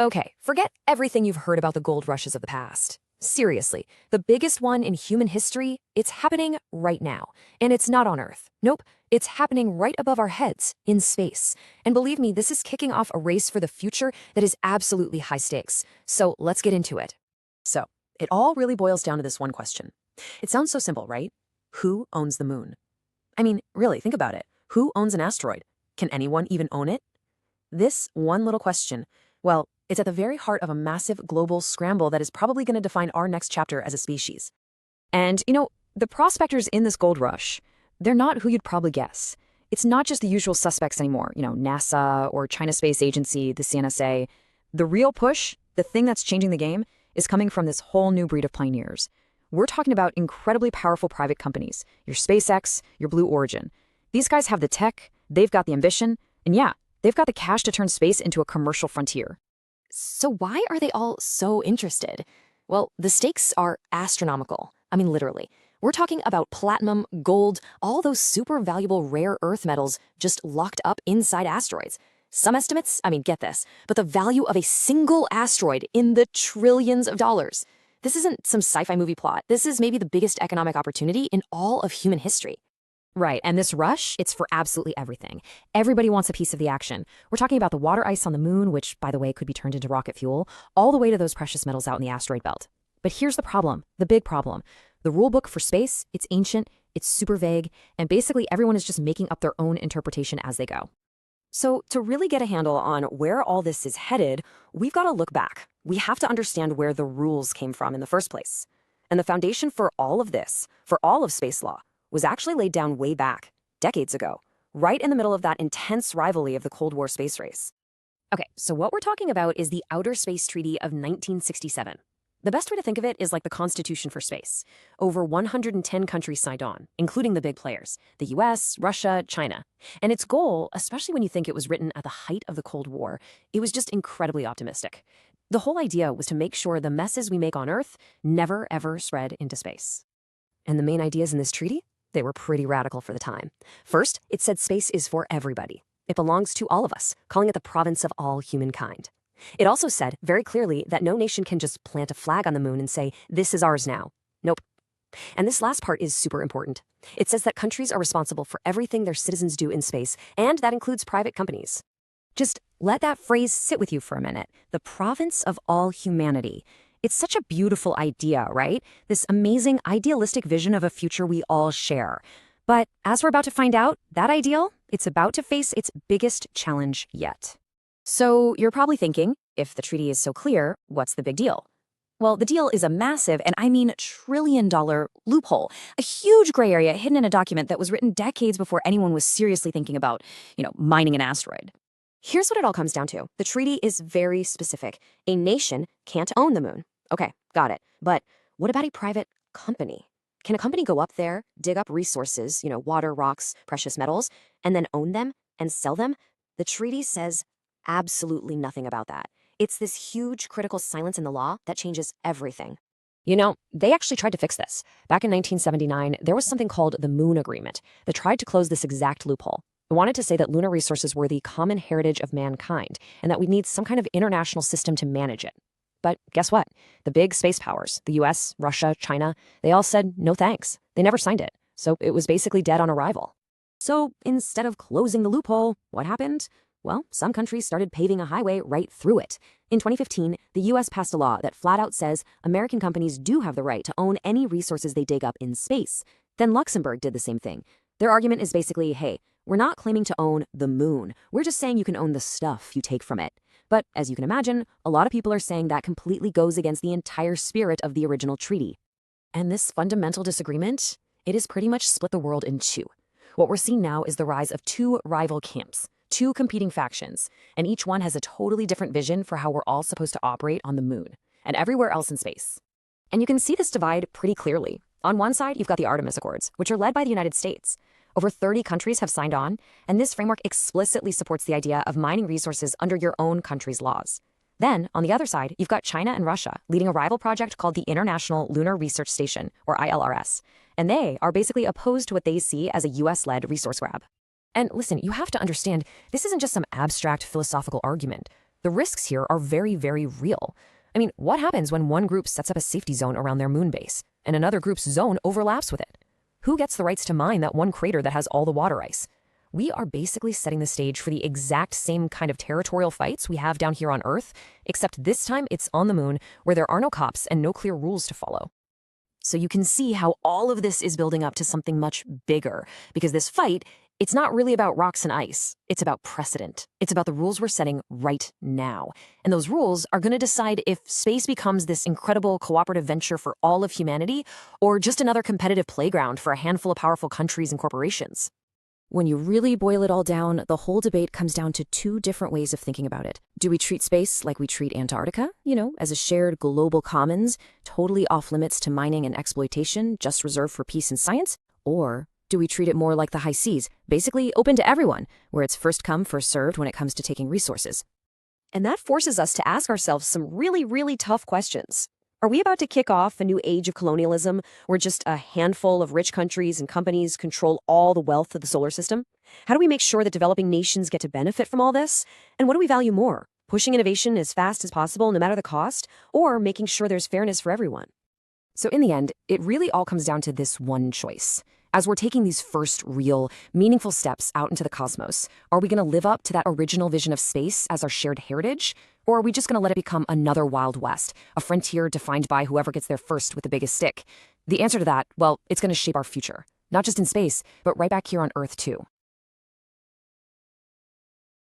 Okay, forget everything you've heard about the gold rushes of the past. Seriously, the biggest one in human history, it's happening right now. And it's not on Earth. Nope, it's happening right above our heads, in space. And believe me, this is kicking off a race for the future that is absolutely high stakes. So let's get into it. So, it all really boils down to this one question. It sounds so simple, right? Who owns the moon? I mean, really, think about it. Who owns an asteroid? Can anyone even own it? This one little question, well, it's at the very heart of a massive global scramble that is probably going to define our next chapter as a species. And, the prospectors in this gold rush, they're not who you'd probably guess. It's not just the usual suspects anymore, NASA or China Space Agency, the CNSA. The real push, the thing that's changing the game, is coming from this whole new breed of pioneers. We're talking about incredibly powerful private companies, your SpaceX, your Blue Origin. These guys have the tech, they've got the ambition, and yeah, they've got the cash to turn space into a commercial frontier. So why are they all so interested? Well, the stakes are astronomical. I mean, literally. We're talking about platinum, gold, all those super valuable rare earth metals just locked up inside asteroids. Some estimates, get this, but the value of a single asteroid in the trillions of dollars. This isn't some sci-fi movie plot. This is maybe the biggest economic opportunity in all of human history. Right, and this rush, it's for absolutely everything. Everybody wants a piece of the action. We're talking about the water ice on the moon, which, by the way, could be turned into rocket fuel, all the way to those precious metals out in the asteroid belt. But here's the problem, the big problem. The rule book for space, it's ancient, it's super vague, and basically everyone is just making up their own interpretation as they go. So to really get a handle on where all this is headed, we've got to look back. We have to understand where the rules came from in the first place. And the foundation for all of this, for all of space law, was actually laid down way back, decades ago, right in the middle of that intense rivalry of the Cold War space race. Okay, so what we're talking about is the Outer Space Treaty of 1967. The best way to think of it is like the Constitution for space. Over 110 countries signed on, including the big players, the US, Russia, China. And its goal, especially when you think it was written at the height of the Cold War, it was just incredibly optimistic. The whole idea was to make sure the messes we make on Earth never ever spread into space. And the main ideas in this treaty? They were pretty radical for the time. First, it said space is for everybody. It belongs to all of us, calling it the province of all humankind. It also said very clearly that no nation can just plant a flag on the moon and say, this is ours now. Nope. And this last part is super important. It says that countries are responsible for everything their citizens do in space, and that includes private companies. Just let that phrase sit with you for a minute. The province of all humanity. It's such a beautiful idea, right? This amazing, idealistic vision of a future we all share. But as we're about to find out, that ideal, it's about to face its biggest challenge yet. So you're probably thinking, if the treaty is so clear, what's the big deal? Well, the deal is a massive, and I mean trillion-dollar loophole, a huge gray area hidden in a document that was written decades before anyone was seriously thinking about, mining an asteroid. Here's what it all comes down to. The treaty is very specific. A nation can't own the moon. Okay, got it. But what about a private company? Can a company go up there, dig up resources, water, rocks, precious metals, and then own them and sell them? The treaty says absolutely nothing about that. It's this huge critical silence in the law that changes everything. They actually tried to fix this. Back in 1979, there was something called the Moon Agreement that tried to close this exact loophole. It wanted to say that lunar resources were the common heritage of mankind and that we need some kind of international system to manage it. But guess what? The big space powers, the US, Russia, China, they all said no thanks. They never signed it. So it was basically dead on arrival. So instead of closing the loophole, what happened? Well, some countries started paving a highway right through it. In 2015, the US passed a law that flat out says American companies do have the right to own any resources they dig up in space. Then Luxembourg did the same thing. Their argument is basically, hey, we're not claiming to own the moon. We're just saying you can own the stuff you take from it. But as you can imagine, a lot of people are saying that completely goes against the entire spirit of the original treaty. And this fundamental disagreement, it has pretty much split the world in two. What we're seeing now is the rise of two rival camps, two competing factions, and each one has a totally different vision for how we're all supposed to operate on the moon and everywhere else in space. And you can see this divide pretty clearly. On one side, you've got the Artemis Accords, which are led by the United States. Over 30 countries have signed on, and this framework explicitly supports the idea of mining resources under your own country's laws. Then, on the other side, you've got China and Russia leading a rival project called the International Lunar Research Station, or ILRS, and they are basically opposed to what they see as a US-led resource grab. And listen, you have to understand, this isn't just some abstract philosophical argument. The The risks here are very, very real. I mean, what happens when one group sets up a safety zone around their moon base, and another group's zone overlaps with it? Who gets the rights to mine that one crater that has all the water ice? We are basically setting the stage for the exact same kind of territorial fights we have down here on Earth, except this time it's on the moon, where there are no cops and no clear rules to follow. So you can see how all of this is building up to something much bigger, because this fight, it's not really about rocks and ice. It's about precedent. It's about the rules we're setting right now. And those rules are going to decide if space becomes this incredible cooperative venture for all of humanity, or just another competitive playground for a handful of powerful countries and corporations. When you really boil it all down, the whole debate comes down to two different ways of thinking about it. Do we treat space like we treat Antarctica, as a shared global commons, totally off limits to mining and exploitation, just reserved for peace and science? Or do we treat it more like the high seas, basically open to everyone, where it's first come, first served when it comes to taking resources? And that forces us to ask ourselves some really, really tough questions. Are we about to kick off a new age of colonialism where just a handful of rich countries and companies control all the wealth of the solar system? How do we make sure that developing nations get to benefit from all this? And what do we value more? Pushing innovation as fast as possible, no matter the cost, or making sure there's fairness for everyone? So in the end, it really all comes down to this one choice. As we're taking these first real, meaningful steps out into the cosmos, are we going to live up to that original vision of space as our shared heritage? Or are we just going to let it become another Wild West, a frontier defined by whoever gets there first with the biggest stick? The answer to that, well, it's going to shape our future. Not just in space, but right back here on Earth too.